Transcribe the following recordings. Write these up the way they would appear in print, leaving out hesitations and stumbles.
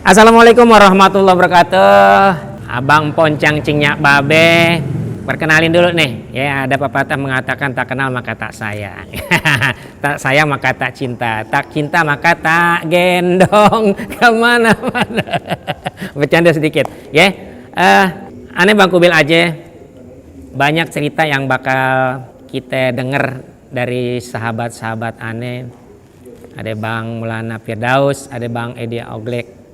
Assalamualaikum warahmatullahi wabarakatuh. Abang Poncang Cinyak Babe. Perkenalin dulu nih, ya ada pepatah mengatakan tak kenal maka tak sayang. Tak sayang maka tak cinta, tak cinta maka tak gendong kemana-mana. Bercanda sedikit, ya. Aneh Bang Kubil aja. Banyak cerita yang bakal kita denger dari sahabat-sahabat aneh. Ada Bang Maulana Firdaus, ada Bang Edi Oglek.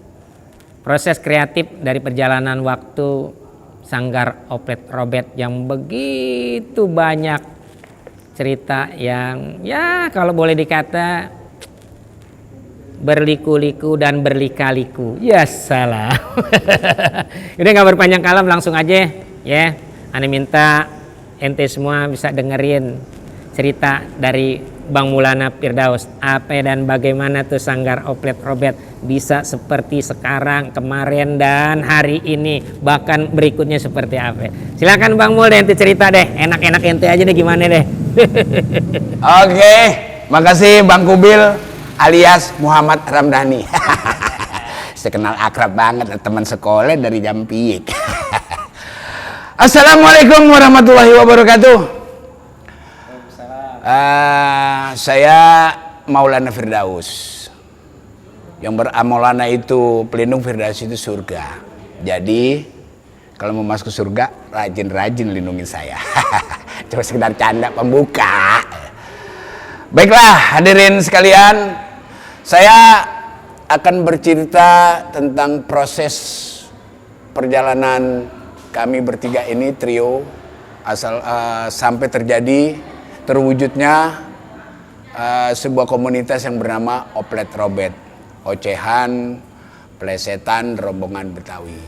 Proses kreatif dari perjalanan waktu Sanggar Oplet Robet yang begitu banyak cerita yang ya kalau boleh dikata berliku-liku dan berlika-liku. Ya salah. Udah gak berpanjang kalam, langsung aja ya. Ane minta ente semua bisa dengerin cerita dari Bang Maulana Firdaus, apa dan bagaimana tuh Sanggar Oplet Robet bisa seperti sekarang, kemarin dan hari ini, bahkan berikutnya seperti apa. Silakan Bang Mul deh, ente cerita deh, enak-enak ente aja deh, gimana deh. Oke, makasih Bang Kubil alias Muhammad Ramdhani. Saya kenal akrab banget, teman sekolah dari Jampiik. Assalamualaikum warahmatullahi wabarakatuh. Saya Maulana Firdaus. Yang Maulana itu pelindung, Firdaus itu surga. Jadi kalau mau masuk ke surga, rajin-rajin lindungin saya. Cuma sekedar canda pembuka. Baiklah hadirin sekalian, saya akan bercerita tentang proses perjalanan kami bertiga ini, trio, sampai terwujudnya sebuah komunitas yang bernama Oplet Robet, ocehan, plesetan, rombongan Betawi.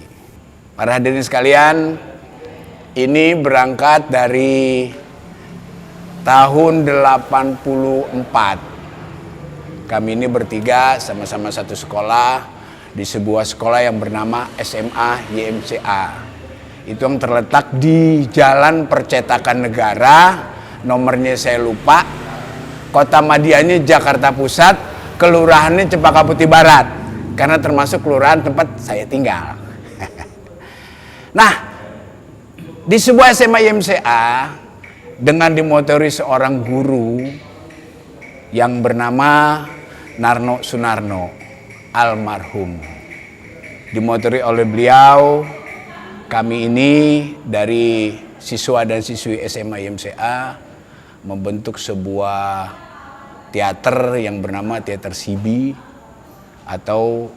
Para hadirin sekalian, ini berangkat dari tahun 84. Kami ini bertiga sama-sama satu sekolah di sebuah sekolah yang bernama SMA YMCA. Itu yang terletak di Jalan Percetakan Negara, nomornya saya lupa, kota Madianya Jakarta Pusat, kelurahannya Cempaka Putih Barat, karena termasuk kelurahan tempat saya tinggal. Nah, di sebuah SMA YMCA dengan dimotori seorang guru yang bernama Narno Sunarno almarhum. Dimotori oleh beliau, kami ini dari siswa dan siswi SMA YMCA membentuk sebuah teater yang bernama Teater Sibi atau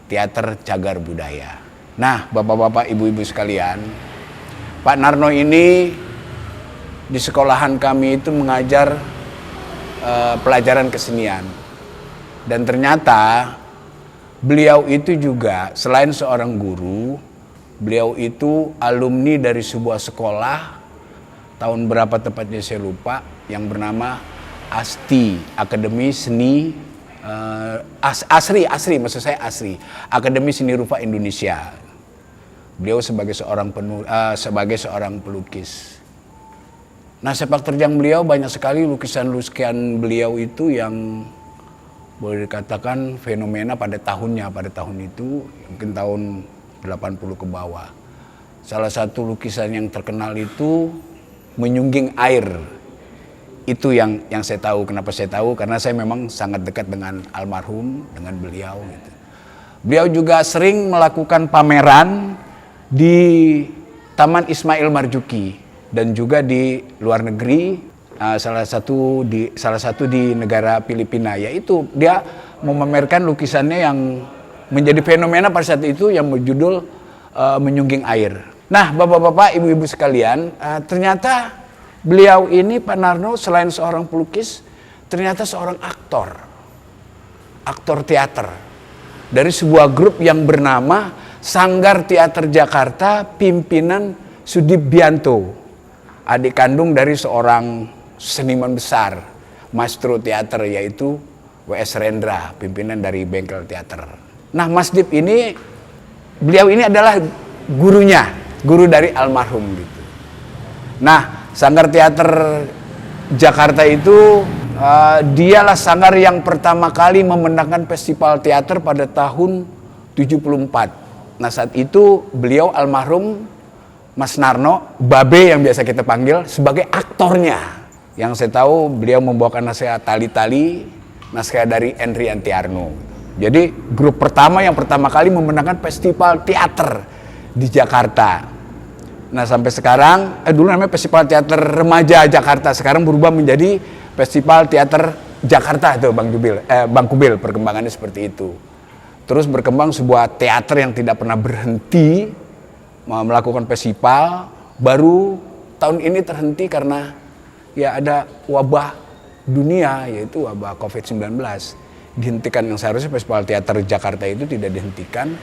Teater Cagar Budaya. Nah, bapak-bapak, ibu-ibu sekalian, Pak Narno ini di sekolahan kami itu mengajar pelajaran kesenian. Dan ternyata beliau itu juga selain seorang guru, beliau itu alumni dari sebuah sekolah, tahun berapa tepatnya saya lupa, yang bernama ASTI, Akademi Seni Asri, maksud saya Asri, Akademi Seni Rupa Indonesia. Beliau sebagai seorang pelukis. Nah, sepak terjang beliau banyak sekali, lukisan-lukisan beliau itu yang boleh dikatakan fenomena pada tahun itu, mungkin tahun 80 ke bawah. Salah satu lukisan yang terkenal itu Menyungging Air. Itu yang saya tahu. Kenapa saya tahu? Karena saya memang sangat dekat dengan almarhum, dengan beliau gitu. Beliau juga sering melakukan pameran di Taman Ismail Marzuki dan juga di luar negeri, salah satu di negara Filipina, yaitu dia memamerkan lukisannya yang menjadi fenomena pada saat itu yang berjudul Menyungging Air. Nah, bapak-bapak, ibu-ibu sekalian, ternyata beliau ini, Pak Narno, selain seorang pelukis, ternyata seorang aktor teater dari sebuah grup yang bernama Sanggar Teater Jakarta, pimpinan Sudibianto, adik kandung dari seorang seniman besar, maestro teater, yaitu W.S. Rendra, pimpinan dari Bengkel Teater. Nah, Mas Dip ini, beliau ini adalah guru dari almarhum gitu. Nah, Sanggar Teater Jakarta itu dialah sanggar yang pertama kali memenangkan festival teater pada tahun 74. Nah saat itu beliau almarhum Mas Narno, Babe yang biasa kita panggil, sebagai aktornya. Yang saya tahu beliau membawakan naskah Tali-Tali, naskah dari Henry Antiarno. Jadi grup pertama yang pertama kali memenangkan festival teater di Jakarta. Nah sampai sekarang, dulu namanya Festival Teater Remaja Jakarta, sekarang berubah menjadi Festival Teater Jakarta itu Bang Kubil, perkembangannya seperti itu. Terus berkembang sebuah teater yang tidak pernah berhenti melakukan festival, baru tahun ini terhenti karena ya ada wabah dunia, yaitu wabah COVID-19. Dihentikan, yang seharusnya Festival Teater Jakarta itu tidak dihentikan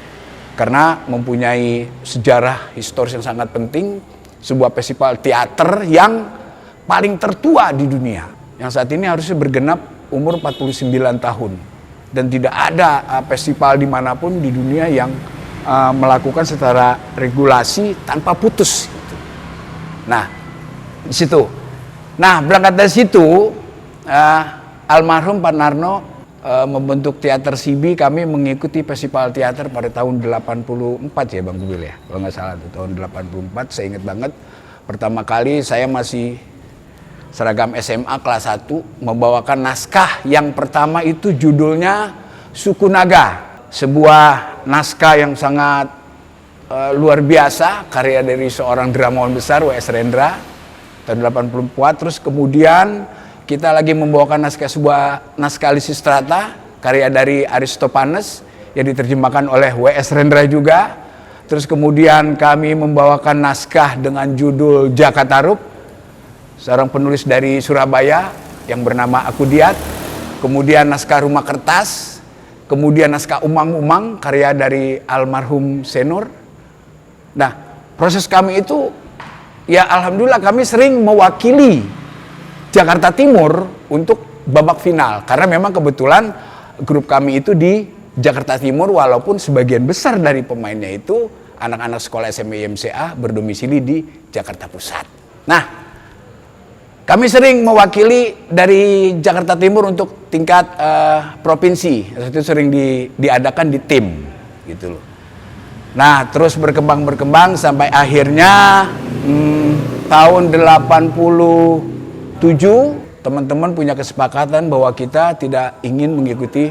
karena mempunyai sejarah historis yang sangat penting, sebuah festival teater yang paling tertua di dunia, yang saat ini harusnya bergenap umur 49 tahun. Dan tidak ada festival dimanapun di dunia yang melakukan secara regulasi tanpa putus. Nah, di situ. Nah, berangkat dari situ, almarhum Pak Narno membentuk teater Sibi. Kami mengikuti festival teater pada tahun 84 ya Bang Kubil ya, kalau nggak salah tuh, tahun 84. Saya ingat banget, pertama kali saya masih seragam SMA kelas 1 membawakan naskah yang pertama itu judulnya Suku Naga. Sebuah naskah yang sangat luar biasa, karya dari seorang dramawan besar W.S. Rendra tahun 84. Terus kemudian kita lagi membawakan sebuah naskah Lisistrata karya dari Aristopanes yang diterjemahkan oleh W.S. Rendra juga. Terus kemudian kami membawakan naskah dengan judul Jakatarub, seorang penulis dari Surabaya yang bernama Akudiat. Kemudian naskah Rumah Kertas, kemudian naskah Umang-Umang karya dari almarhum Senur. Nah, proses kami itu ya alhamdulillah kami sering mewakili Jakarta Timur untuk babak final, karena memang kebetulan grup kami itu di Jakarta Timur, walaupun sebagian besar dari pemainnya itu anak-anak sekolah SMA IMCA berdomisili di Jakarta Pusat. Nah, kami sering mewakili dari Jakarta Timur untuk tingkat provinsi. Itu sering diadakan di tim gitu loh. Nah, terus berkembang sampai akhirnya tahun 87 teman-teman punya kesepakatan bahwa kita tidak ingin mengikuti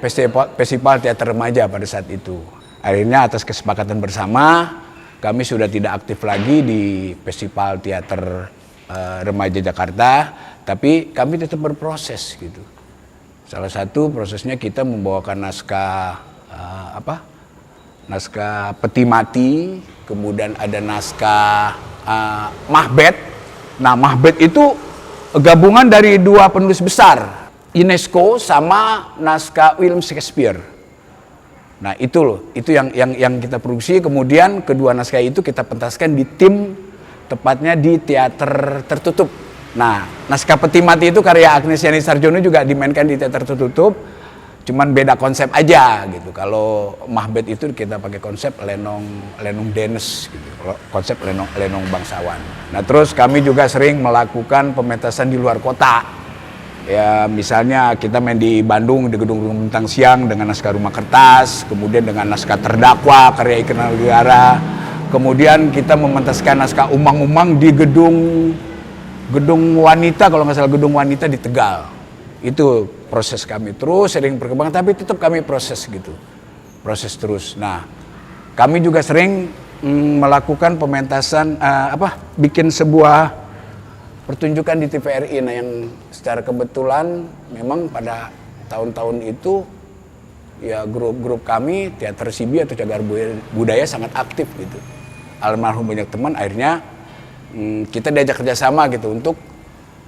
festival teater remaja pada saat itu. Akhirnya atas kesepakatan bersama, kami sudah tidak aktif lagi di Festival Teater Remaja Jakarta, tapi kami tetap berproses gitu. Salah satu prosesnya kita membawakan naskah naskah Peti Mati, kemudian ada naskah Mahbet. Nah, Mahbet itu gabungan dari dua penulis besar, UNESCO sama naskah William Shakespeare. Nah, itu loh, itu yang kita produksi. Kemudian kedua naskah itu kita pentaskan di tim, tepatnya di teater tertutup. Nah, naskah Peti Mati itu karya Agnes Yani Sarjono juga dimainkan di teater tertutup, cuman beda konsep aja gitu. Kalau Mahbet itu kita pakai konsep lenong Dennis gitu, konsep lenong bangsawan. Nah, terus kami juga sering melakukan pementasan di luar kota. Ya, misalnya kita main di Bandung di Gedung Bintang Siang dengan naskah Rumah Kertas, kemudian dengan naskah Terdakwa karya Ikena Negara. Kemudian kita mementaskan naskah Umang-Umang di gedung wanita, kalau nggak salah gedung wanita di Tegal. Itu proses kami terus sering berkembang, tapi tetap kami proses gitu, proses terus. Nah, kami juga sering melakukan pementasan, bikin sebuah pertunjukan di TVRI. Nah, yang secara kebetulan memang pada tahun-tahun itu ya grup kami Teater Sibi atau Cagar Budaya sangat aktif gitu. Almarhum banyak teman, akhirnya kita diajak kerjasama gitu untuk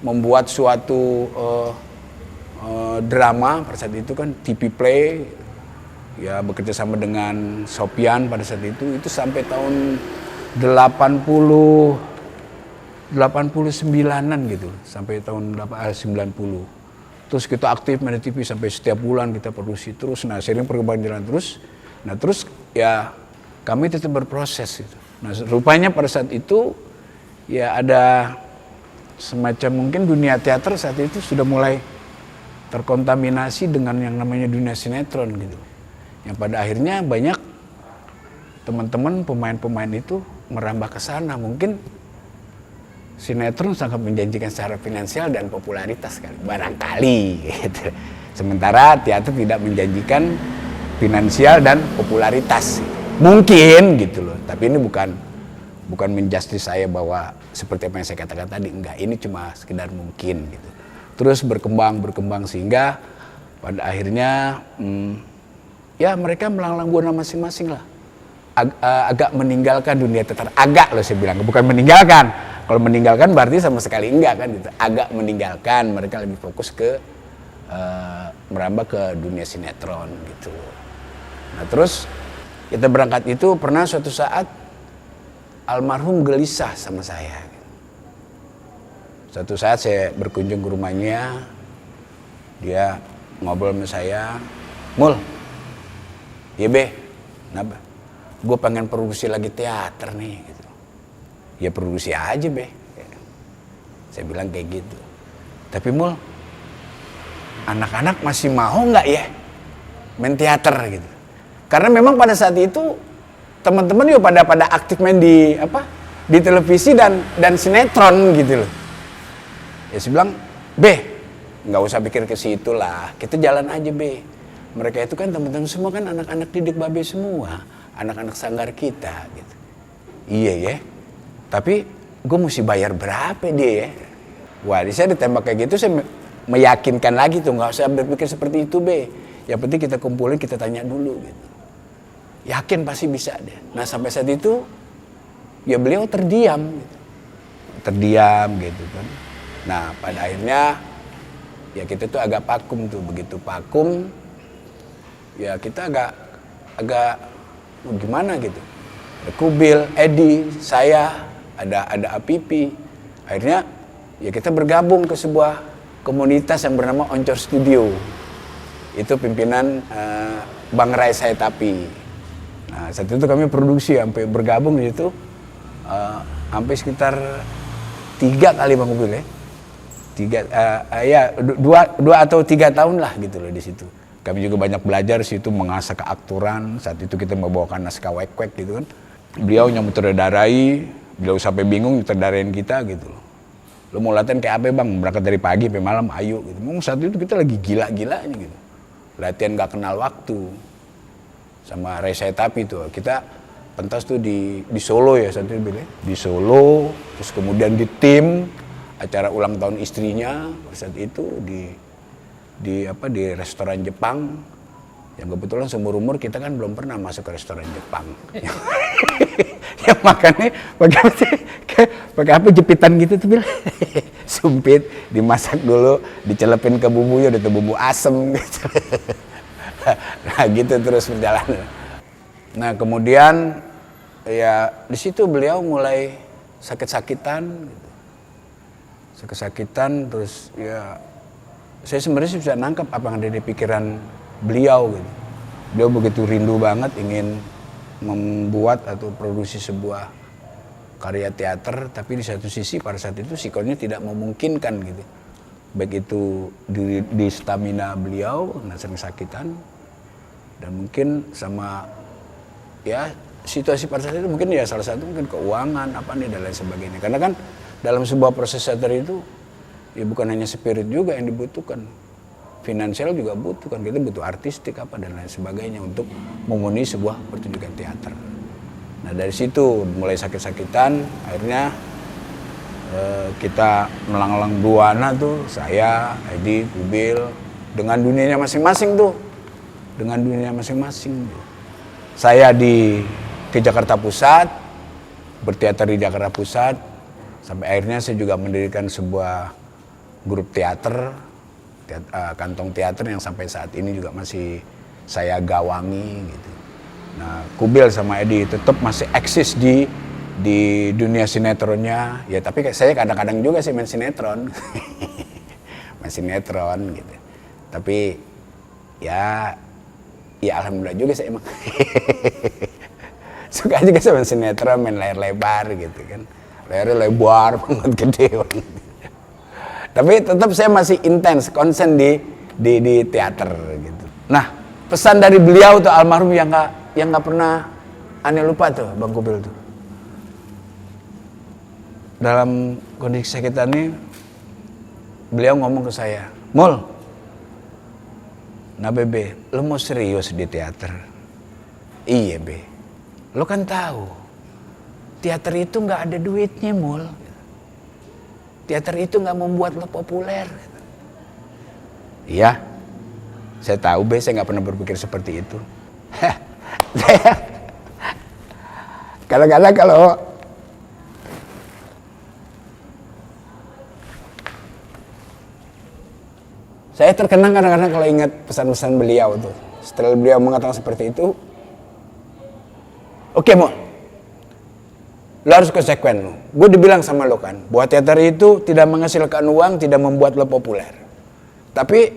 membuat suatu drama. Pada saat itu kan TV Play ya bekerja sama dengan Sopian pada saat itu sampai tahun 89-an gitu, sampai tahun 90. Terus kita aktif main TV sampai setiap bulan kita produksi terus. Nah, sering perkembangan jalan terus. Nah, terus ya kami tetap berproses gitu. Nah, rupanya pada saat itu ya ada semacam mungkin dunia teater saat itu sudah mulai terkontaminasi dengan yang namanya dunia sinetron gitu. Yang pada akhirnya banyak teman-teman pemain-pemain itu merambah ke sana. Mungkin sinetron sangat menjanjikan secara finansial dan popularitas kali, barangkali gitu. Sementara teater tidak menjanjikan finansial dan popularitas. Mungkin gitu loh. Tapi ini bukan menjustis saya bahwa seperti apa yang saya katakan tadi, enggak, ini cuma sekedar mungkin gitu. Terus berkembang sehingga pada akhirnya ya mereka melanglang buana masing-masing lah. Agak meninggalkan dunia teater, agak loh saya bilang, bukan meninggalkan. Kalau meninggalkan berarti sama sekali enggak kan gitu. Agak meninggalkan, mereka lebih fokus ke merambah ke dunia sinetron gitu. Nah terus kita berangkat itu pernah suatu saat almarhum gelisah sama saya. Suatu saat saya berkunjung ke rumahnya, dia ngobrol sama saya, "Mul, ya be, kenapa? Gue pengen produksi lagi teater nih." Gitu. "Ya produksi aja be." Saya bilang kayak gitu. "Tapi Mul, anak-anak masih mau nggak ya main teater gitu?" Karena memang pada saat itu teman-teman juga pada aktif main di televisi dan sinetron gitu loh. Ya saya bilang, "Be, nggak usah pikir ke situ lah, kita jalan aja be. Mereka itu kan teman-teman semua kan anak-anak didik Babe semua, anak-anak sanggar kita gitu." "Iya ya, tapi gue mesti bayar berapa dia ya?" Wah, saya ditembak kayak gitu, saya meyakinkan lagi tuh, nggak usah berpikir seperti itu be. Yang penting kita kumpulin, kita tanya dulu gitu. Yakin pasti bisa deh. Nah sampai saat itu ya beliau terdiam gitu kan. Nah pada akhirnya ya kita tuh agak vakum tuh. Begitu vakum ya kita agak gimana gitu. Ada Kubil, Edi, saya, ada Apipi. Akhirnya ya kita bergabung ke sebuah komunitas yang bernama Oncor Studio. Itu pimpinan Bang Rai Saetapi. Nah saat itu kami produksi sampai bergabung di situ sampai sekitar 3 kali Bang Kubil ya. 2 atau 3 tahun lah gitu loh di situ. Kami juga banyak belajar di situ, mengasah keaktoran. Saat itu kita membawakan naskah wek-wek gitu kan. Beliau yang menyutradarai, beliau sampai bingung nyutradarain kita gitu loh. "Lo mau latihan kayak apa Bang? Berangkat dari pagi sampai malam, ayo gitu." Memang saat itu kita lagi gila-gilanya gitu. Latihan gak kenal waktu. Sama Rai Saetapi tuh. Kita pentas tuh di Solo ya saat itu bilangnya. Di Solo, terus kemudian di tim acara ulang tahun istrinya saat itu di restoran Jepang. Yang kebetulan seumur umur kita kan belum pernah masuk ke restoran Jepang. Ya makannya pakai apa jepitan gitu tuh Bil. Sumpit, dimasak dulu, dicelepin ke bumbunya, udah tuh bumbu asem gitu. Nah gitu terus perjalanan. Nah kemudian ya di situ beliau mulai sakit-sakitan gitu. Sakit-sakitan terus ya saya sebenarnya bisa nangkep apa yang ada di pikiran beliau gitu. Beliau begitu rindu banget ingin membuat atau produksi sebuah karya teater, tapi di satu sisi pada saat itu psikolognya tidak memungkinkan gitu. Baik itu di stamina beliau, sering sakitan, dan mungkin sama ya situasi pada saat itu mungkin ya salah satu mungkin keuangan apa nih dan lain sebagainya. Karena kan dalam sebuah proses teater itu ya bukan hanya spirit juga yang dibutuhkan, finansial juga butuh kan, kita butuh artistik apa dan lain sebagainya untuk memenuhi sebuah pertunjukan teater. Nah dari situ mulai sakit-sakitan, akhirnya kita melanglang buana tuh, saya, Edi, Kubil, dengan dunianya masing-masing tuh, dengan dunianya masing-masing. Saya ke Jakarta Pusat, berteater di Jakarta Pusat, sampai akhirnya saya juga mendirikan sebuah grup teater, kantong teater yang sampai saat ini juga masih saya gawangi gitu. Nah, Kubil sama Edi tetap masih eksis di dunia sinetronnya. Ya tapi saya kadang-kadang juga sih main sinetron. Main sinetron gitu. Tapi ya alhamdulillah juga saya emang. Suka juga sama sinetron, main layar lebar gitu kan. Layarnya lebar banget, gede banget. Tapi tetap saya masih intens, konsen di teater gitu. Nah, pesan dari beliau tuh almarhum yang nggak pernah aneh lupa tuh Bang Kubil tuh. Dalam kondisi sakit ini beliau ngomong ke saya, "Mul, nah Bebe, lo mau serius di teater?" "Iya Be, lo kan tahu teater itu nggak ada duitnya Mul. Teater itu nggak membuat lo populer." "Iya, saya tahu Be, saya nggak pernah berpikir seperti itu." Kadang-kadang kalau saya terkenang kadang-kadang kalau ingat pesan-pesan beliau tuh. Setelah beliau mengatakan seperti itu, "Oke Mo, lo harus konsekuen lo. Gue dibilang sama lo kan, buat teater itu tidak menghasilkan uang, tidak membuat lo populer. Tapi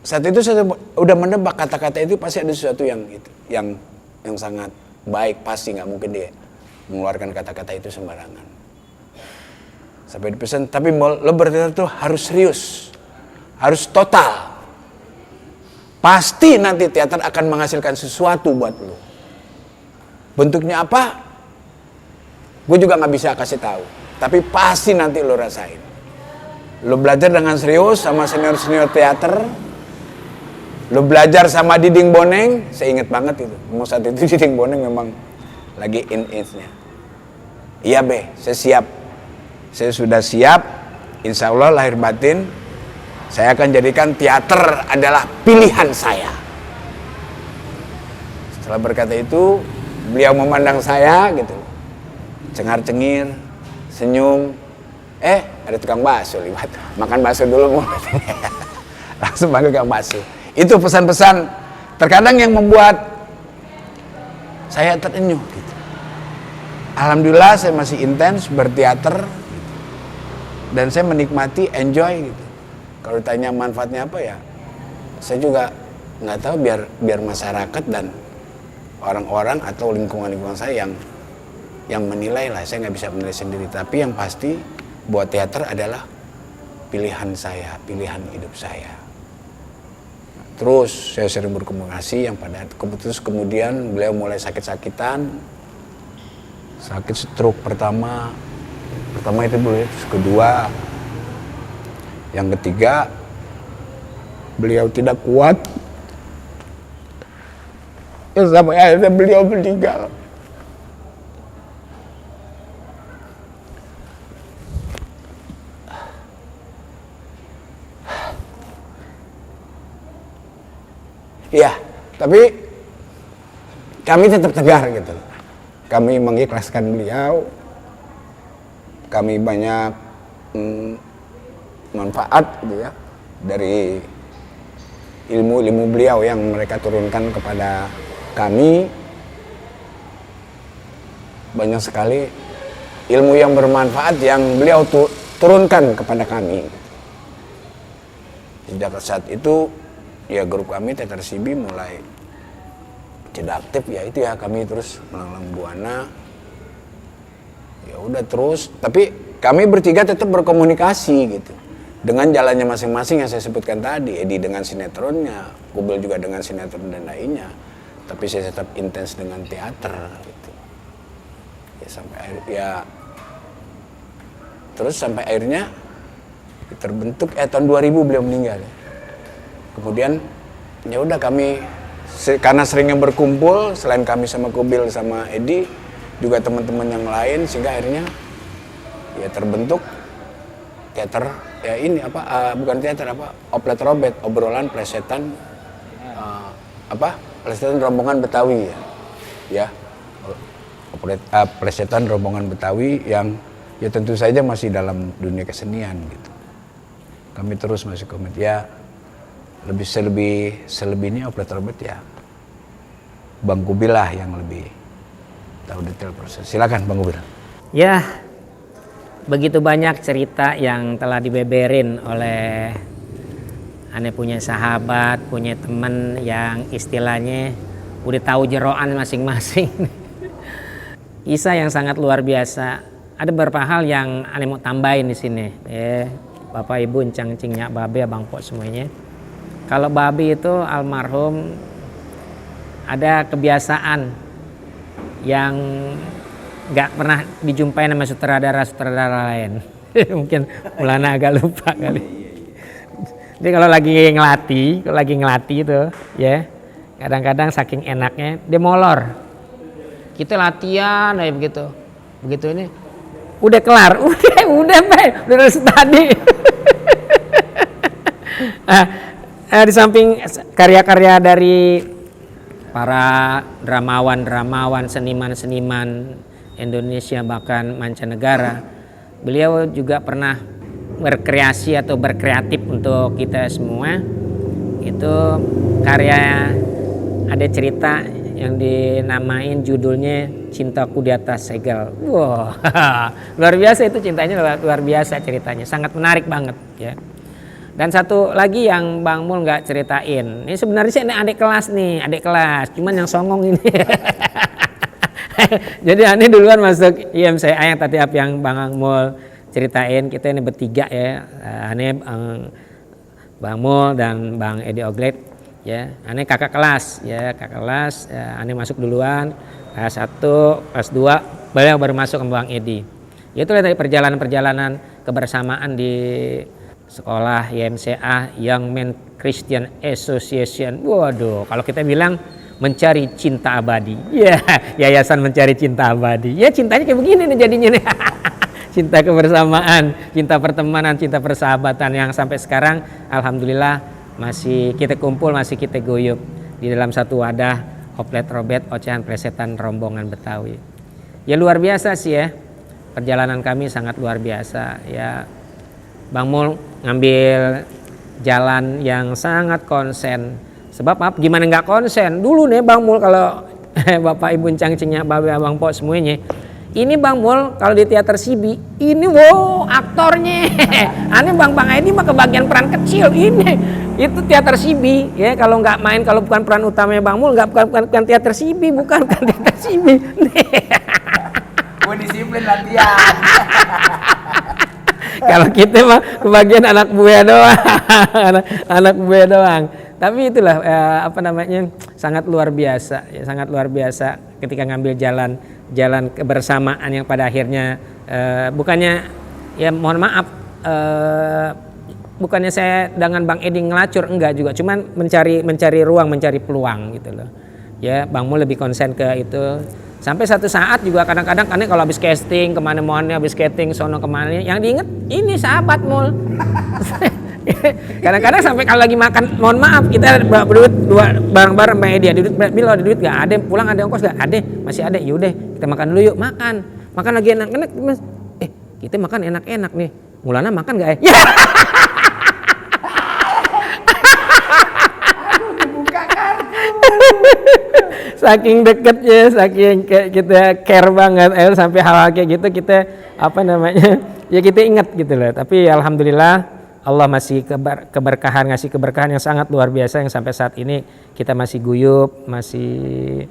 saat itu saya udah menebak kata-kata itu pasti ada sesuatu yang sangat baik, pasti nggak mungkin dia mengeluarkan kata-kata itu sembarangan." Sampai dipesan, "Tapi Mo, lo berteater tuh harus serius. Harus total. Pasti nanti teater akan menghasilkan sesuatu buat lo. Bentuknya apa? Gue juga gak bisa kasih tahu. Tapi pasti nanti lo rasain. Lo belajar dengan serius sama senior-senior teater. Lo belajar sama Diding Boneng." Saya inget banget itu. Saat itu Diding Boneng memang lagi in-nya. "Iya Be, saya siap. Saya sudah siap. Insya Allah lahir batin saya akan jadikan teater adalah pilihan saya." Setelah berkata itu, beliau memandang saya gitu, cengar-cengir, senyum. Ada tukang bakso lewat, makan bakso dulu. Langsung panggil tukang bakso. Itu pesan-pesan terkadang yang membuat saya terenyuh gitu. Alhamdulillah saya masih intens berteater dan saya menikmati, enjoy gitu. Kalau ditanya manfaatnya apa ya, saya juga nggak tahu, biar masyarakat dan orang-orang atau lingkungan-lingkungan saya yang menilai lah. Saya nggak bisa menilai sendiri, tapi yang pasti buat teater adalah pilihan saya, pilihan hidup saya. Terus saya sering berkomunikasi yang pada kemudian beliau mulai sakit-sakitan, sakit stroke pertama itu beliau, terus kedua, yang ketiga beliau tidak kuat, sampai akhirnya beliau meninggal. Ya, tapi kami tetap tegar gitu. Kami mengikhlaskan beliau. Kami banyak manfaat gitu ya dari ilmu-ilmu beliau yang mereka turunkan kepada kami. Banyak sekali ilmu yang bermanfaat yang beliau turunkan kepada kami. Sejak saat itu ya grup kami Teater Sibi mulai tidak aktif ya, itu ya kami terus melanglang buana. Ya udah terus, tapi kami bertiga tetap berkomunikasi gitu. Dengan jalannya masing-masing yang saya sebutkan tadi, Edi dengan sinetronnya, Kubil juga dengan sinetron dan lainnya. Tapi saya tetap intens dengan teater gitu. Ya sampai terus sampai akhirnya terbentuk tahun 2000 beliau meninggal. Kemudian ya udah kami karena seringnya berkumpul, selain kami sama Kubil sama Edi, juga teman-teman yang lain, sehingga akhirnya ya terbentuk teater ya ini bukan teater oplet robet, obrolan plesetan plesetan rombongan Betawi ya plesetan rombongan Betawi yang ya tentu saja masih dalam dunia kesenian gitu. Kami terus masih komit ya, selebihnya oplet robet ya Bang Kubil lah yang lebih tahu detail proses. Silakan Bang Kubil. Ya, begitu banyak cerita yang telah dibeberin oleh Ane, punya sahabat, punya teman yang istilahnya udah tahu jeroan masing-masing. Kisah yang sangat luar biasa. Ada beberapa hal yang Ane mau tambahin di sini. Bapak Ibu, Encang Cing Nyak Babe, Abang Pok semuanya. Kalau Babe itu almarhum ada kebiasaan yang nggak pernah dijumpai sama sutradara lain. Mungkin Maulana agak lupa kali. Jadi kalau lagi ngelatih itu ya, kadang-kadang saking enaknya dia molor. Kita latihan kayak begitu ini udah kelar, udah selesai tadi. Di samping karya-karya dari para dramawan, seniman Indonesia bahkan mancanegara, beliau juga pernah berkreasi atau berkreatif untuk kita semua. Itu karya, ada cerita yang dinamain judulnya Cintaku di Atas Segel. Wow, luar biasa itu cintanya, luar biasa ceritanya, sangat menarik banget ya. Dan satu lagi yang Bang Mul nggak ceritain, ini sebenarnya sih ini adik kelas, cuman yang songong ini. Jadi Ani duluan masuk IMCA yang tadi apa yang Bang Mul ceritain, kita ini bertiga ya, Ani, Bang Mul dan Bang Edi Oglet ya. Ani kakak kelas ya, Ani masuk duluan, kelas 1, kelas 2 beliau baru masuk ke Bang Edi. Itu dari perjalanan kebersamaan di sekolah YMCA, Young Men Christian Association. Waduh, kalau kita bilang mencari cinta abadi. Ya, yayasan mencari cinta abadi. Ya cintanya kayak begini nih jadinya nih. Cinta kebersamaan, cinta pertemanan, cinta persahabatan yang sampai sekarang alhamdulillah masih kita kumpul, masih kita guyup di dalam satu wadah Oplet Robet Ocehan Plesetan Rombongan Betawi. Ya luar biasa sih ya. Perjalanan kami sangat luar biasa ya. Bang Mul ngambil jalan yang sangat konsen. Sebab apa? Gimana nggak konsen? Dulu nih Bang Mul kalau Bapak Ibu Cangcingnya, Babe Abang Po semuanya. Ini Bang Mul kalau di teater Sibi, ini wow aktornya. Ini Bang Edi mah kebagian peran kecil ini. Itu teater Sibi ya, kalau nggak main, kalau bukan peran utamanya Bang Mul, bukan teater Sibi, bukan teater Sibi. Gue disiplin latihan. Kalau kita mah kebagian anak buaya doang, anak buaya doang. Tapi itulah sangat luar biasa, ya, sangat luar biasa ketika ngambil jalan kebersamaan yang pada akhirnya bukannya ya mohon maaf bukannya saya dengan Bang Edi ngelacur, enggak juga, cuman mencari ruang, mencari peluang gitu loh. Ya Bang Mul lebih konsen ke itu. Sampai satu saat juga kadang-kadang kan kalau habis casting kemana-mana, habis casting sono kemana, yang diinget ini sahabat Mul. Kadang-kadang sampai kalau lagi makan, mohon maaf kita berduit bareng-bareng sama dia, bila ada duit gak ada, pulang ada ongkos gak ada, masih ada, yaudah kita makan dulu yuk, makan lagi enak-enak, kita makan enak-enak nih, Maulana makan gak ya? Saking deketnya, saking kita care banget, sampai hal-hal kayak gitu kita ya kita ingat gitu loh. Tapi alhamdulillah Allah masih ngasih keberkahan yang sangat luar biasa, yang sampai saat ini kita masih guyup, masih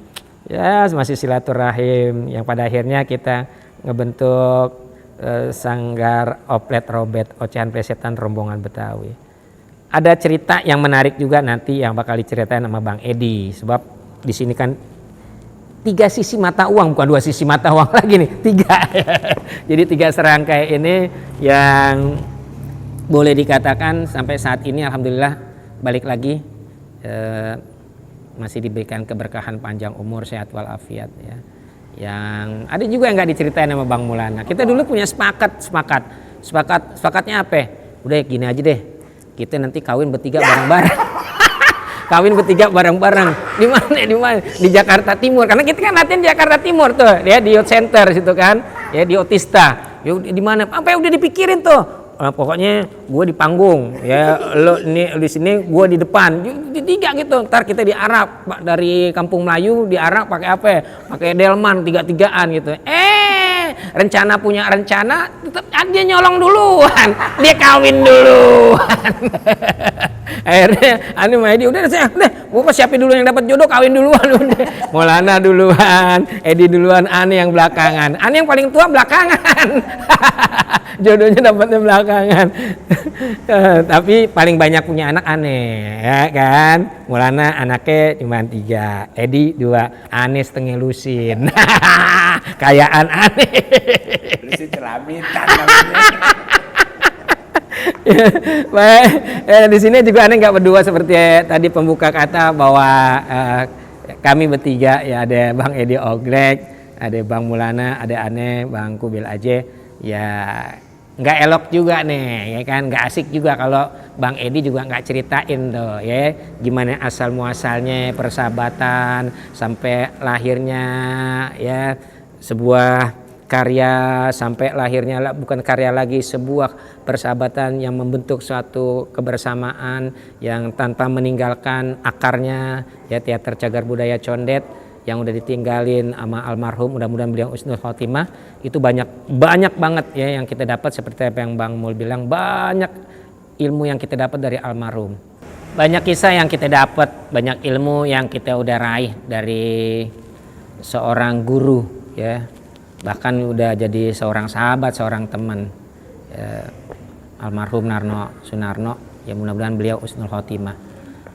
silaturahim, yang pada akhirnya kita ngebentuk Sanggar Oplet Robet Ocehan Plesetan Rombongan Betawi. Ada cerita yang menarik juga nanti yang bakal diceritain sama Bang Edi, sebab di sini kan 3 sisi mata uang, bukan 2 sisi mata uang lagi nih, 3. Jadi 3 serangkai ini yang boleh dikatakan sampai saat ini alhamdulillah balik lagi masih diberikan keberkahan panjang umur, sehat walafiat ya. Yang ada juga yang nggak diceritain sama Bang Maulana. Kita dulu punya sepakatnya apa? Udah gini aja deh, kita nanti kawin bertiga bareng-bareng. Kawin bertiga bareng-bareng di mana di Jakarta Timur, karena kita kan latihan di Jakarta Timur tuh ya, di Youth Center situ kan ya, di Otista ya, di mana apa udah dipikirin tuh. Pokoknya gue di panggung ya, lo ini di sini, gue di depan, di 3 gitu. Ntar kita diarak dari Kampung Melayu, diarak pakai apa? Pakai delman 3-3an gitu. Punya rencana, tetap dia nyolong duluan, dia kawin duluan. Akhirnya Ani sama Edi udah gue siapin dulu yang dapat jodoh, kawin duluan udah. Maulana duluan, Edi duluan, Ani yang belakangan. Ani yang paling tua belakangan. Jodohnya dapatnya belakangan. Tapi paling banyak punya anak aneh, ya kan? Mulana anaknya cuma 3, Edi 2, aneh setengah lusin. Kayaan aneh. Lusin ceramitan namanya. Di sini juga aneh nggak berdua seperti tadi pembuka kata bahwa kami bertiga ya, ada Bang Edi Oglek, ada Bang Mulana, ada aneh, Bang Kubil Aje. Ya nggak elok juga nih, ya kan, nggak asik juga kalau Bang Edi juga nggak ceritain tuh ya gimana asal muasalnya persahabatan sampai lahirnya ya sebuah karya, sampai lahirnya bukan karya lagi, sebuah persahabatan yang membentuk suatu kebersamaan yang tanpa meninggalkan akarnya ya, teater cagar budaya Condet yang udah ditinggalin sama almarhum, mudah-mudahan beliau husnul khotimah. Itu banyak banget ya yang kita dapat, seperti apa yang Bang Mul bilang, banyak ilmu yang kita dapat dari almarhum, banyak kisah yang kita dapat, banyak ilmu yang kita udah raih dari seorang guru ya, bahkan udah jadi seorang sahabat, seorang teman ya, almarhum Narno Sunarno ya, mudah-mudahan beliau husnul khotimah.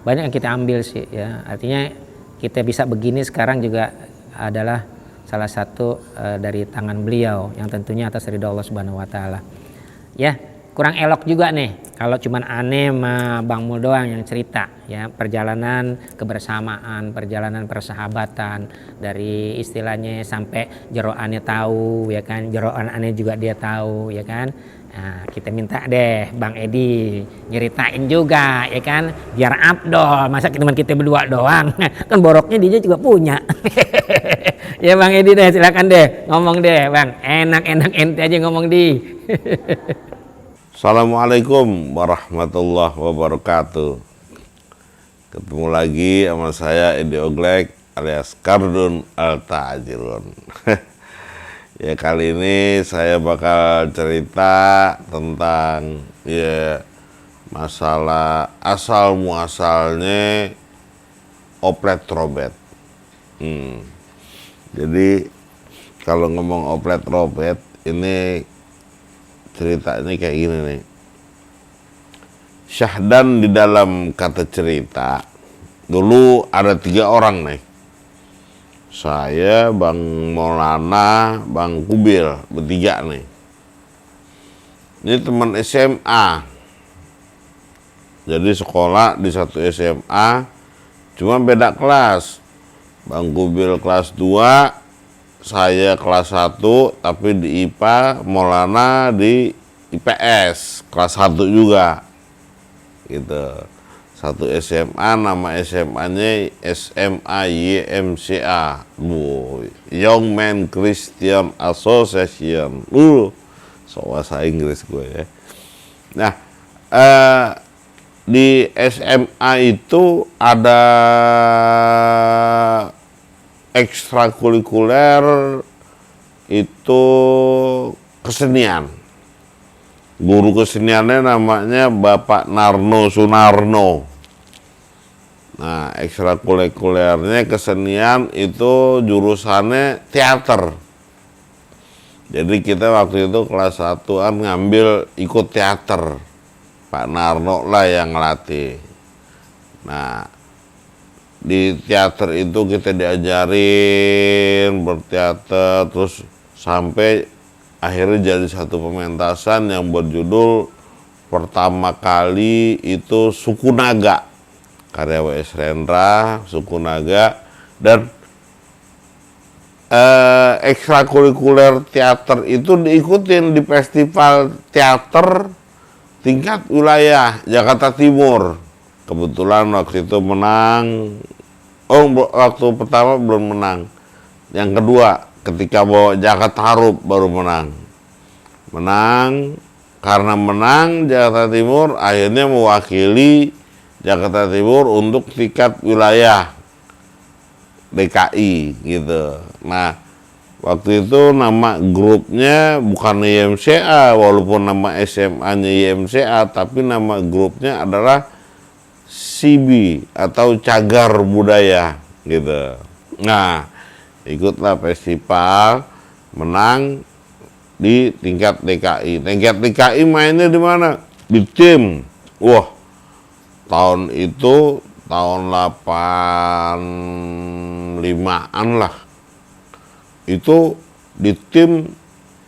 Banyak yang kita ambil sih ya, artinya kita bisa begini sekarang juga adalah salah satu dari tangan beliau yang tentunya atas ridho Allah Subhanahu wa taala. Ya, kurang elok juga nih kalau cuman aneh sama Bang Mul doang yang cerita ya, perjalanan kebersamaan, perjalanan persahabatan dari istilahnya sampai jeroannya tahu ya kan, jeroan aneh juga dia tahu ya kan. Nah, kita minta deh Bang Edi nyeritain juga ya kan, biar abdol, masa teman kita berdua doang kan, boroknya dia juga punya. Ya Bang Edi deh, silakan deh ngomong deh Bang, enak-enak ente aja ngomong di. Assalamualaikum warahmatullahi wabarakatuh. Ketemu lagi sama saya Edi Oglek alias Kardun Al-Ta'ajirun. Ya, kali ini saya bakal cerita tentang ya masalah asal muasalnya oplet robet. Jadi kalau ngomong oplet robet ini ceritanya kayak gini nih. Syahdan di dalam kata cerita, dulu ada 3 orang nih. Saya, Bang Maulana, Bang Kubil, bertiga nih. Ini teman SMA. Jadi sekolah di satu SMA, cuma beda kelas. Bang Kubil kelas 2, saya kelas 1, tapi di IPA, Maulana di IPS, kelas 1 juga. Gitu. Satu SMA, nama SMA-nya SMA YMCA, Young Men Christian Association. So bahasa Inggris gue ya. Nah, di SMA itu ada ekstrakurikuler itu kesenian. Guru keseniannya namanya Bapak Narno Sunarno. Nah, ekstrakurikulernya kesenian itu jurusannya teater. Jadi kita waktu itu kelas 1-an ngambil ikut teater. Pak Narno lah yang ngelatih. Nah, di teater itu kita diajarin berteater, terus sampai akhirnya jadi satu pementasan yang berjudul pertama kali itu Suku Naga. Karya W.S. Rendra, Suku Naga, dan ekstrakurikuler teater itu diikutin di festival teater tingkat wilayah Jakarta Timur. Kebetulan waktu itu menang. Waktu pertama belum menang. Yang kedua ketika bawa Jakarta Harup baru menang. Karena menang Jakarta Timur, akhirnya mewakili Jakarta Timur untuk tingkat wilayah DKI gitu. Nah, waktu itu nama grupnya bukan YMCA, walaupun nama SMA-nya YMCA, tapi nama grupnya adalah CB atau Cagar Budaya gitu. Nah, ikutlah festival, menang di tingkat DKI. Tingkat DKI mainnya di mana? di tim. Wah, tahun itu tahun 85-an lah. Itu di tim,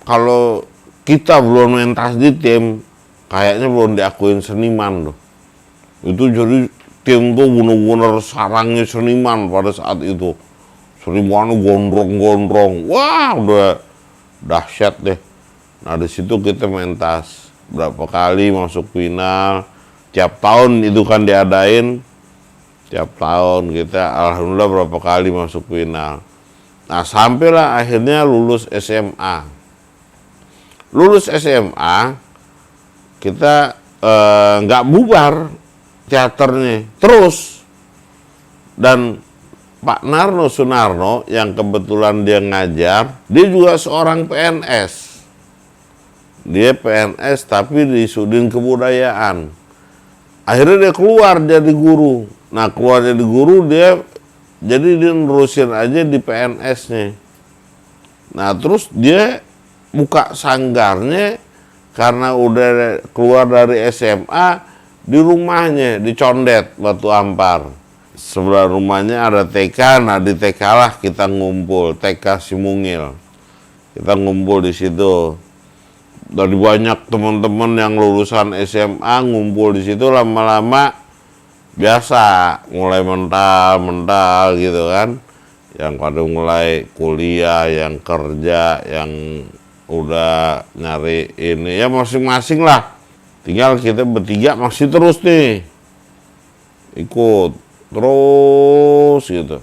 kalau kita belum mentas di tim, kayaknya belum diakuin seniman loh. Itu jadi tim tuh bener-bener sarangnya seniman pada saat itu. Senimannya gondrong-gondrong. Wah, udah dahsyat deh. Nah, di situ kita mentas. Berapa kali masuk final. Tiap tahun itu kan diadain. Tiap tahun kita alhamdulillah berapa kali masuk final. Nah, sampailah akhirnya lulus SMA. Lulus SMA, kita nggak bubar teaternya terus. Dan Pak Narno Sunarno yang kebetulan dia ngajar, dia juga seorang PNS. Dia PNS tapi di Sudin Kebudayaan. Akhirnya dia keluar jadi guru. Nah, keluar jadi guru dia nerusin aja di PNS-nya. Nah, terus dia buka sanggarnya karena udah keluar dari SMA di rumahnya di Condet, Batu Ampar. Sebelah rumahnya ada TK, nah di TK lah kita ngumpul, TK Simungil. Kita ngumpul di situ. Dari banyak teman-teman yang lulusan SMA ngumpul di situ, lama-lama biasa mulai mental gitu kan. Yang pada mulai kuliah, yang kerja, yang udah nyari ini ya masing-masing lah. Tinggal kita bertiga masih terus nih ikut terus gitu.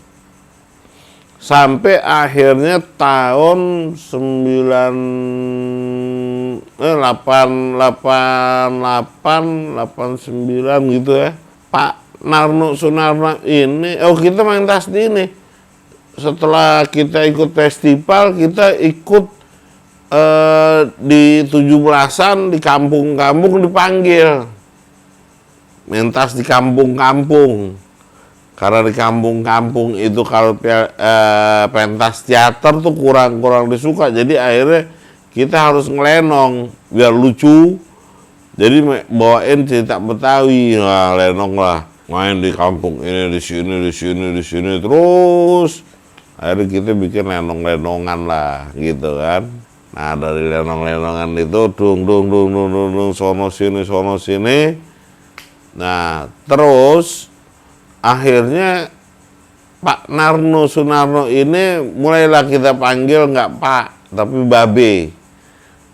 Sampai akhirnya tahun 89 gitu ya. Pak Narno Sunarno ini, kita main tas di ini. Setelah kita ikut festival, kita ikut di 17-an di kampung-kampung dipanggil. Mentas di kampung-kampung. Karena di kampung-kampung itu kalau pentas teater tuh kurang disuka. Jadi akhirnya kita harus ngelenong biar lucu. Jadi bawain cerita Betawi, nah, lenong lah. Main di kampung ini, di sini terus. Akhirnya kita bikin lenong-lenongan lah gitu kan. Nah, dari lenong-lenongan itu dung sono sini. Nah, terus akhirnya Pak Narno Sunarno ini mulailah kita panggil nggak Pak, tapi Babe.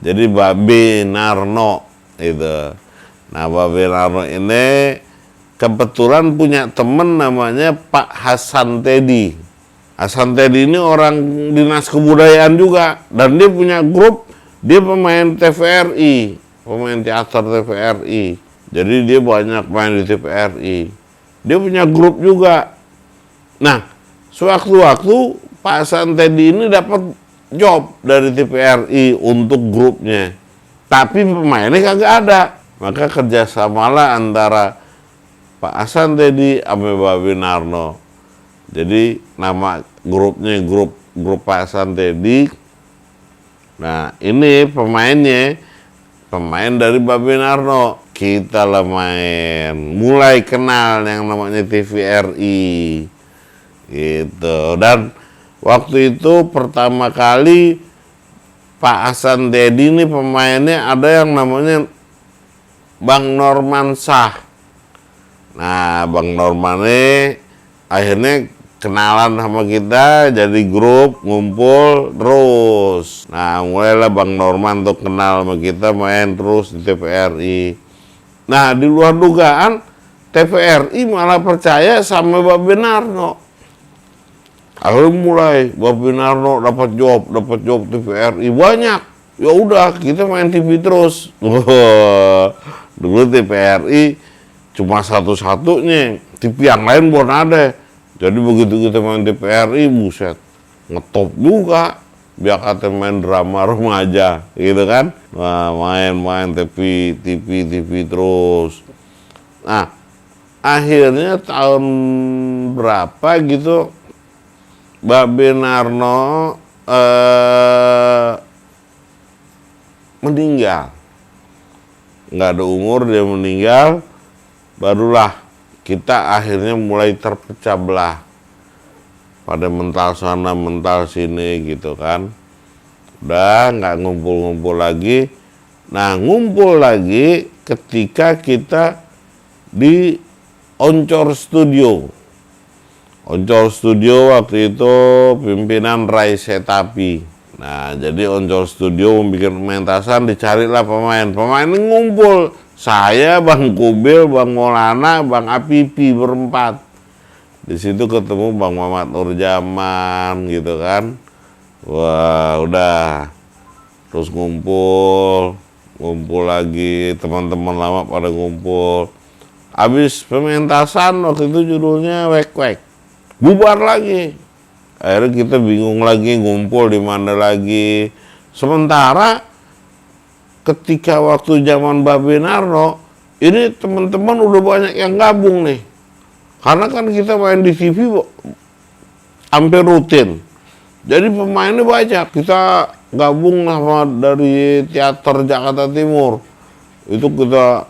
Jadi Babe Narno itu. Nah, Babe Narno ini kebetulan punya temen namanya Pak Hasan Teddy. Hasan Teddy ini orang dinas kebudayaan juga, dan dia punya grup, dia pemain TVRI, pemain teater TVRI. Jadi dia banyak main di TVRI. Dia punya grup juga. Nah, sewaktu-waktu Pak Hasan Teddy ini dapat job dari TVRI untuk grupnya. Tapi pemainnya kagak ada. Maka kerjasamalah antara Pak Hasan Teddy sama Babe Narno. Jadi nama grupnya grup Pak Hasan Teddy. Nah, ini pemainnya pemain dari Babe Narno. Kita lah mulai kenal yang namanya TVRI gitu. Dan waktu itu pertama kali Pak Hasan Teddy ini pemainnya ada yang namanya Bang Norman Shah. Nah, Bang Norman ini akhirnya kenalan sama kita, jadi grup, ngumpul terus. Nah, mulailah Bang Norman tuh kenal sama kita, main terus di TVRI. Nah, di luar dugaan TVRI malah percaya sama Babe Narno. Akhirnya mulai Babe Narno dapat job TVRI banyak. Ya udah, kita main TV terus. Dulu TVRI cuma satu-satunya, TV yang lain belum ada. Jadi begitu kita main TVRI, buset, ngetop juga. Biar kata main drama remaja, gitu kan. Nah, main TV terus. Nah, akhirnya tahun berapa gitu, Babe Narno meninggal. nggak ada umur dia meninggal, barulah kita akhirnya mulai terpecah belah pada mental sana mental sini gitu kan. Udah nggak ngumpul-ngumpul lagi. Nah ngumpul lagi ketika kita di Oncor Studio. Oncor Studio waktu itu pimpinan Rai Setapi. Nah jadi Oncor Studio membuat pementasan, dicarilah pemain. Pemain ini ngumpul. Saya, Bang Kubil, Bang Maulana, Bang Apipi berempat. Di situ ketemu Bang Mamat Nurjaman gitu kan. Wah, udah. Terus ngumpul lagi, teman-teman lama pada ngumpul. Habis pementasan waktu itu judulnya Wek-Wek. Bubar lagi. Akhirnya kita bingung lagi ngumpul di mana lagi. Sementara ketika waktu zaman Babe Narno, ini teman-teman udah banyak yang gabung nih. Karena kan kita main di TV hampir rutin. Jadi pemainnya banyak. Kita gabung sama dari teater Jakarta Timur. Itu kita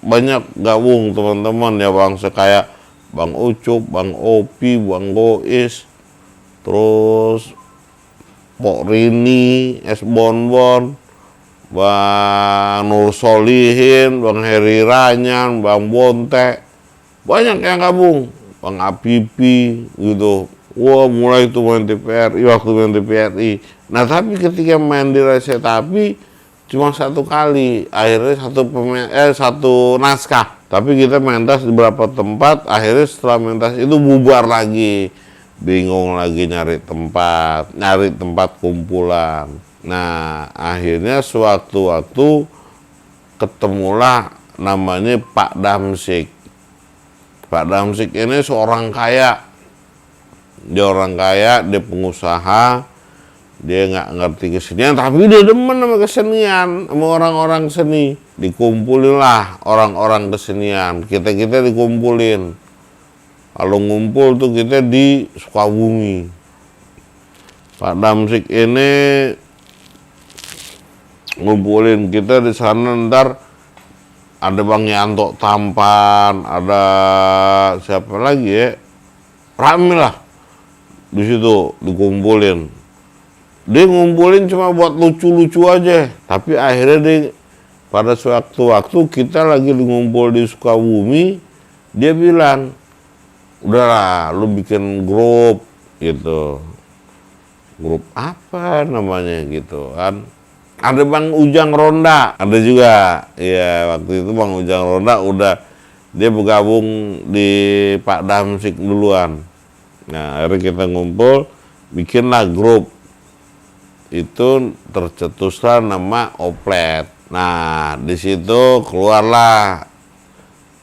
banyak gabung teman-teman ya Bang. Kayak Bang Ucup, Bang Opi, Bang Gois. Terus Pok Rini, S Bonbon. Bang Nur Solihin, Bang Heri Ranyan, Bang Bonte, banyak yang gabung, Bang Apipi gitu. Wah mulai itu main TVRI, waktu main TVRI. Nah tapi ketika main di Rai Setapi cuma satu kali, akhirnya satu naskah. Tapi kita mentas di beberapa tempat, akhirnya setelah mentas itu bubar lagi, bingung lagi nyari tempat kumpulan. Nah akhirnya sewaktu-waktu ketemulah namanya Pak Damsik. Pak Damsik ini seorang kaya. Dia orang kaya, dia pengusaha, dia nggak ngerti kesenian, tapi dia demen sama kesenian, sama orang-orang seni. Dikumpulin lah orang-orang kesenian, kita dikumpulin. Kalau ngumpul tuh kita di Sukabumi. Pak Damsik ini ngumpulin kita di sana, ntar ada Bang Yanto Tampan, ada siapa lagi ya, rame lah di situ dikumpulin. Dia ngumpulin cuma buat lucu-lucu aja, tapi akhirnya pada suatu waktu kita lagi ngumpul di Sukabumi, dia bilang, udahlah lu bikin grup gitu. Grup apa namanya gitu kan. Ada Bang Ujang Ronda, ada juga. Iya, waktu itu Bang Ujang Ronda udah dia bergabung di Pak Damsik duluan. Nah, akhirnya kita ngumpul, bikinlah grup. Itu tercetuslah nama Oplet. Nah, di situ keluarlah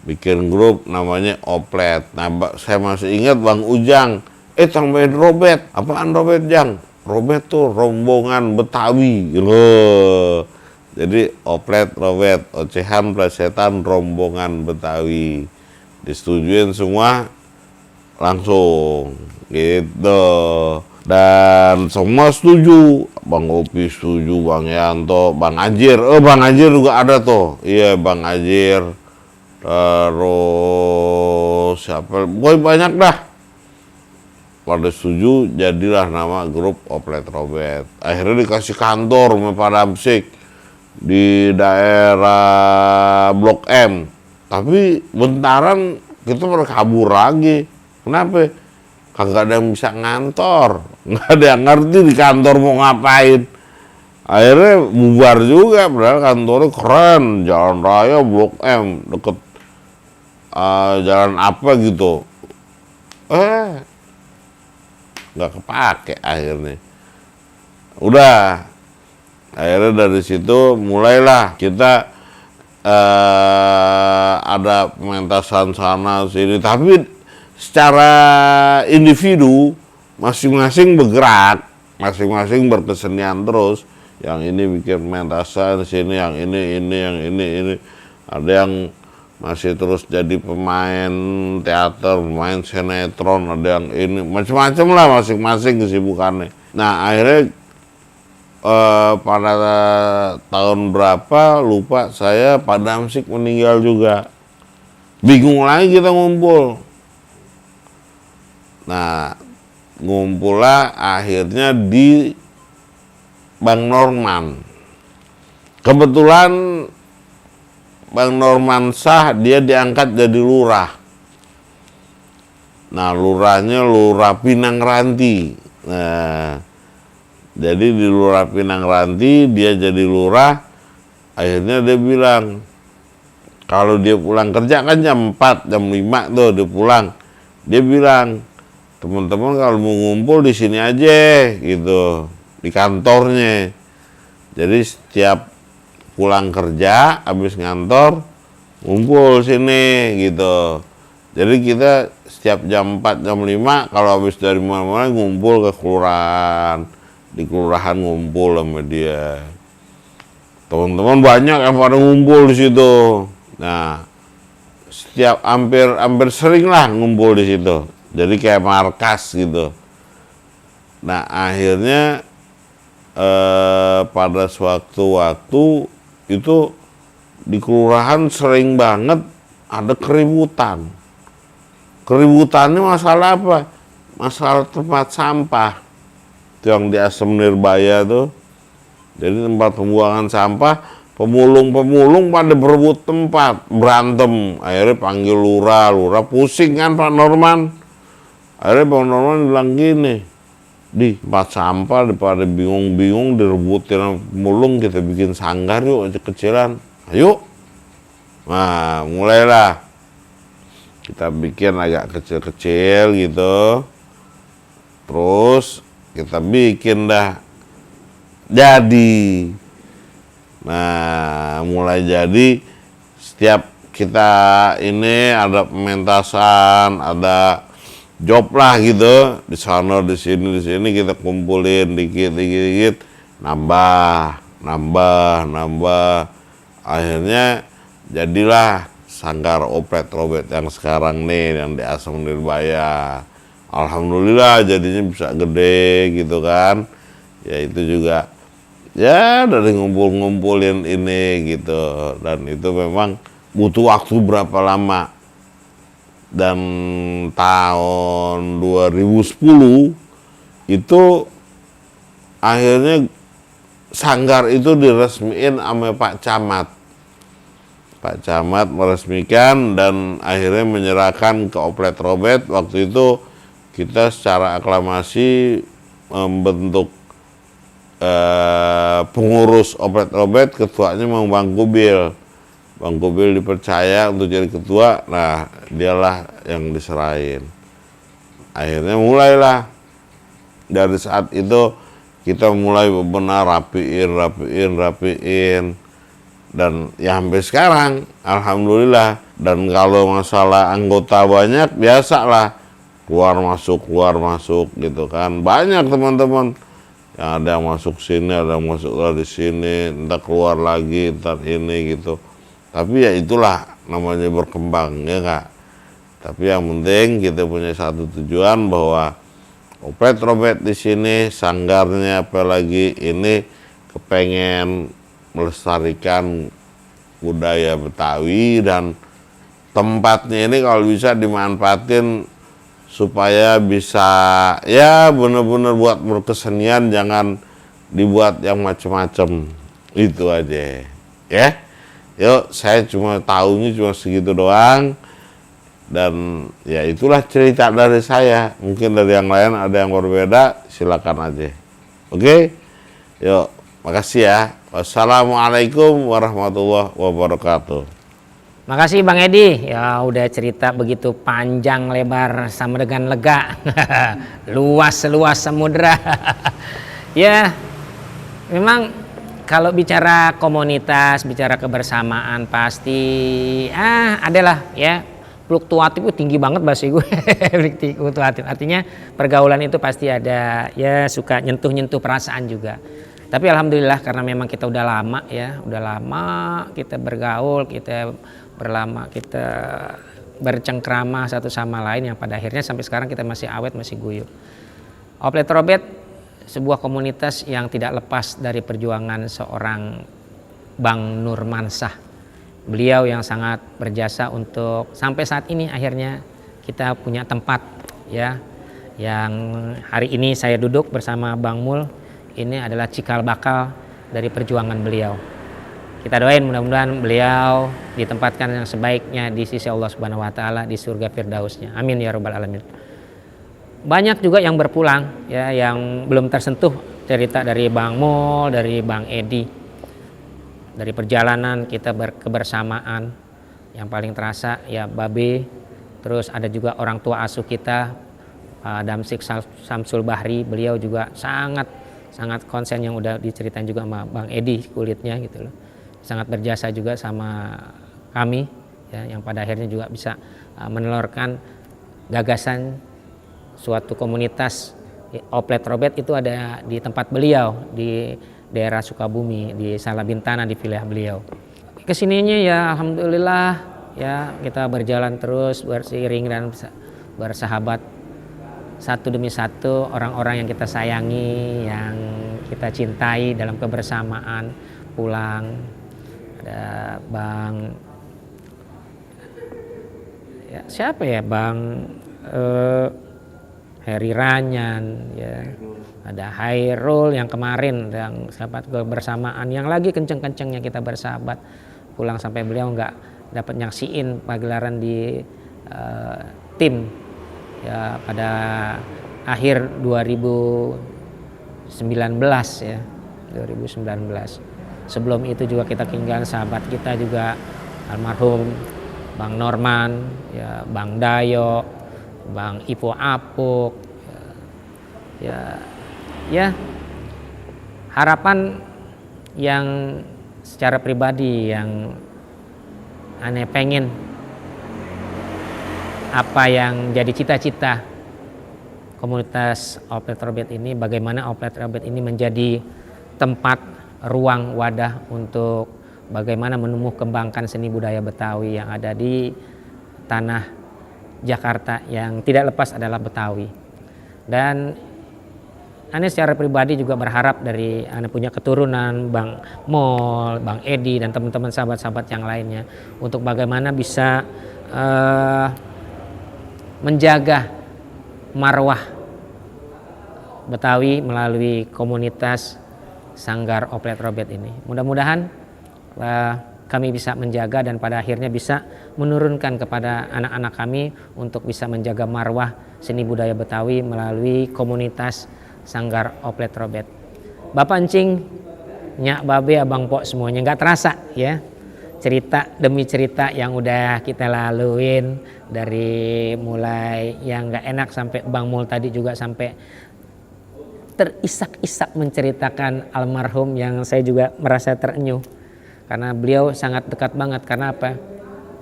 bikin grup namanya Oplet. Nah, saya masih ingat Bang Ujang, tambahin Robet. Apaan Robet, Jang? Robet tuh rombongan Betawi loh. Jadi Oplet, Robet, ocehan, plesetan, rombongan Betawi. Disetujuin semua langsung gitu. Dan semua setuju. Bang Opi setuju, Bang Yanto, Bang Ajir. Bang Ajir juga ada tuh. Iya, Bang Ajir. Terus siapa? Boy banyak dah. Pada setuju, jadilah nama grup Oplet Robet. Akhirnya dikasih kantor sama Pak Damsik di daerah Blok M. Tapi bentaran kita berkabur lagi. Kenapa? Kagak ada yang bisa ngantor. Nggak ada yang ngerti di kantor mau ngapain. Akhirnya bubar juga, padahal kantornya keren. Jalan Raya Blok M, deket jalan apa gitu. Nggak kepake akhirnya. Udah, akhirnya dari situ mulailah kita ada pementasan sana sini, tapi secara individu masing-masing bergerak, masing-masing berkesenian terus. Yang ini bikin pementasan sini, yang ini, yang ini. Ada yang masih terus jadi pemain teater, pemain sinetron, ada yang ini, macam-macam lah masing-masing kesibukannya. Nah akhirnya pada tahun berapa lupa saya, Pak Damsik meninggal juga. Bingung lagi kita ngumpul. Nah, ngumpullah akhirnya di Bang Norman. Kebetulan Bang Norman sah, dia diangkat jadi lurah. Nah, lurahnya Lurah Pinang Ranti. Nah, jadi di Lurah Pinang Ranti dia jadi lurah. Akhirnya dia bilang, kalau dia pulang kerja kan jam 4, jam 5 tuh dia pulang. Dia bilang, teman-teman kalau mau ngumpul di sini aja gitu, di kantornya. Jadi setiap pulang kerja, habis ngantor, ngumpul sini gitu. Jadi kita setiap jam 4, jam 5 kalau habis dari mana-mana ngumpul ke kelurahan. Di kelurahan ngumpul sama dia. Teman-teman banyak yang pada ngumpul di situ. Nah, setiap hampir sering lah ngumpul di situ. Jadi kayak markas gitu. Nah, akhirnya pada sewaktu-waktu itu di kelurahan sering banget ada keributan. Keributannya masalah apa? Masalah tempat sampah. Itu yang di Asem Nirbaya tuh. Jadi tempat pembuangan sampah, pemulung-pemulung pada berebut tempat, berantem. Akhirnya panggil lurah pusing kan Pak Norman. Akhirnya Pak Norman bilang gini, di tempat sampah daripada bingung-bingung direbutin pemulung, kita bikin sanggar yuk, kecilan. Ayo. Nah, mulailah kita bikin agak kecil-kecil gitu. Terus kita bikin dah jadi. Nah, mulai jadi setiap kita ini ada pementasan, ada job lah gitu, di sana di sini kita kumpulin dikit, nambah. Akhirnya jadilah Sanggar Oplet Robet yang sekarang nih, yang di Asem Nirbaya. Alhamdulillah jadinya bisa gede gitu kan. Ya itu juga ya dari ngumpulin ini gitu. Dan itu memang butuh waktu berapa lama. Dan tahun 2010 itu akhirnya sanggar itu diresmiin sama Pak Camat. Pak Camat meresmikan dan akhirnya menyerahkan ke Oplet Robet. Waktu itu kita secara aklamasi membentuk pengurus Oplet Robet, ketuanya memang Bang Kubil. Bang Kubil dipercaya untuk jadi ketua, nah dialah yang diserahin. Akhirnya mulailah dari saat itu kita mulai benar rapiin. Dan ya sampai sekarang, alhamdulillah. Dan kalau masalah anggota banyak, biasalah keluar masuk gitu kan. Banyak teman-teman yang ada yang masuk sini, ada yang masuk dari sini, entah keluar lagi, entar ini gitu. Tapi ya itulah namanya berkembang, ya Kak. Tapi yang penting kita punya satu tujuan bahwa Oplet Robet di sini, sanggarnya apalagi ini kepengen melestarikan budaya Betawi dan tempatnya ini kalau bisa dimanfaatin supaya bisa ya benar-benar buat berkesenian, jangan dibuat yang macam-macam. Itu aja ya. Yuk, saya cuma tahunya cuma segitu doang. Dan ya itulah cerita dari saya. Mungkin dari yang lain ada yang berbeda, silakan aja. Oke? Yuk, makasih ya. Wassalamualaikum warahmatullahi wabarakatuh. Makasih Bang Edi, ya udah cerita begitu panjang lebar sama dengan lega. Luas samudra. Ya, memang kalau bicara komunitas, bicara kebersamaan pasti adalah ya fluktuatif itu tinggi banget bahasa gue. Fluktuatif artinya pergaulan itu pasti ada ya suka nyentuh perasaan juga. Tapi alhamdulillah karena memang kita udah lama kita bergaul, kita bercengkrama satu sama lain yang pada akhirnya sampai sekarang kita masih awet, masih guyup. Oplet Robet sebuah komunitas yang tidak lepas dari perjuangan seorang Bang Nurmansah. Beliau yang sangat berjasa untuk sampai saat ini akhirnya kita punya tempat ya. Yang hari ini saya duduk bersama Bang Mul, ini adalah cikal bakal dari perjuangan beliau. Kita doain mudah-mudahan beliau ditempatkan yang sebaiknya di sisi Allah Subhanahu wa taala di surga firdausnya. Amin ya rabbal alamin. Banyak juga yang berpulang ya, yang belum tersentuh cerita dari Bang Mul, dari Bang Edi. Dari perjalanan kita kebersamaan yang paling terasa ya Babe, terus ada juga orang tua asuh kita Damsik Samsul Bahri, beliau juga sangat konsen yang udah diceritain juga sama Bang Edi kulitnya gitu loh. Sangat berjasa juga sama kami ya, yang pada akhirnya juga bisa menelurkan gagasan suatu komunitas Oplet Robet itu ada di tempat beliau di daerah Sukabumi, di Salabintana, di wilayah beliau. Kesininya ya alhamdulillah ya, kita berjalan terus berseiring dan bersahabat satu demi satu orang-orang yang kita sayangi, yang kita cintai dalam kebersamaan pulang. Ada Bang ya, siapa ya, Bang Heri Ranyan ya, ada Hairul yang kemarin yang sahabat kebersamaan, yang lagi kenceng-kencengnya kita bersahabat pulang sampai beliau nggak dapat nyaksiin pagelaran di tim ya pada akhir 2019 ya, 2019. Sebelum itu juga kita ketinggalan sahabat kita juga almarhum Bang Norman ya, Bang Dayo, Bang Ipo Apuk ya harapan yang secara pribadi yang aneh pengen, apa yang jadi cita-cita komunitas Oplet Robet ini, bagaimana Oplet Robet ini menjadi tempat ruang wadah untuk bagaimana menumbuh kembangkan seni budaya Betawi yang ada di tanah Jakarta yang tidak lepas adalah Betawi. Dan Ane secara pribadi juga berharap dari Ane punya keturunan Bang Mol, Bang Edi dan teman-teman sahabat-sahabat yang lainnya untuk bagaimana bisa menjaga marwah Betawi melalui komunitas Sanggar Oplet Robet ini. Mudah-mudahan kami bisa menjaga dan pada akhirnya bisa menurunkan kepada anak-anak kami untuk bisa menjaga marwah seni budaya Betawi melalui komunitas Sanggar Oplet Robet. Bapak Encing, Nyak Babe, Abang Pok semuanya nggak terasa ya. Cerita demi cerita yang udah kita laluin, dari mulai yang nggak enak sampai Bang Mul tadi juga sampai terisak-isak menceritakan almarhum, yang saya juga merasa terenyuh karena beliau sangat dekat banget. Karena apa?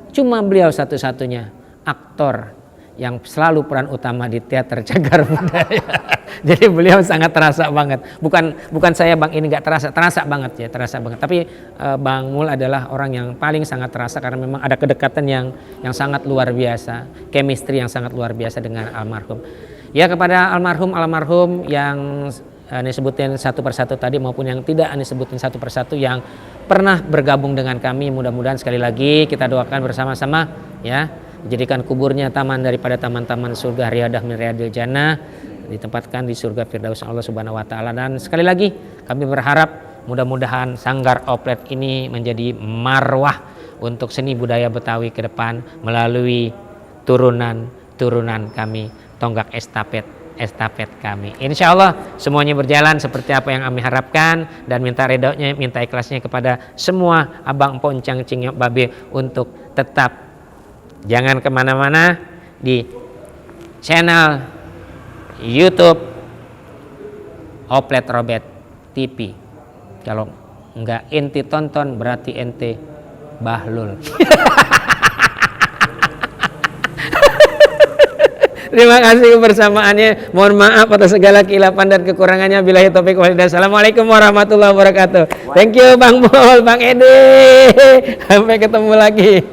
Cuma beliau satu-satunya aktor yang selalu peran utama di teater cagar budaya. Jadi beliau sangat terasa banget. Bukan saya Bang ini nggak terasa banget ya, terasa banget. Tapi Bang Mul adalah orang yang paling sangat terasa karena memang ada kedekatan yang sangat luar biasa, chemistry yang sangat luar biasa dengan almarhum. Ya, kepada almarhum yang Ane sebutin satu persatu tadi maupun yang tidak Ane sebutin satu persatu yang pernah bergabung dengan kami, mudah-mudahan sekali lagi kita doakan bersama-sama ya, dijadikan kuburnya taman daripada taman-taman surga, riyadah min riyadil jannah, ditempatkan di surga firdaus Allah Subhanahu wa taala. Dan sekali lagi kami berharap mudah-mudahan Sanggar Oplet ini menjadi marwah untuk seni budaya Betawi ke depan melalui turunan kami, tonggak estafet kami. Insya Allah semuanya berjalan seperti apa yang kami harapkan, dan minta redonya, minta ikhlasnya kepada semua abang poncang cing babe untuk tetap jangan kemana-mana di channel YouTube Oplet Robet TV. Kalau enggak ente tonton berarti ente bahlul. Terima kasih kebersamaannya. Mohon maaf atas segala kehilapan dan kekurangannya. Billahi taufik wal hidayah. Assalamualaikum warahmatullahi wabarakatuh. Thank you Bang Mol, Bang Edi. Sampai ketemu lagi.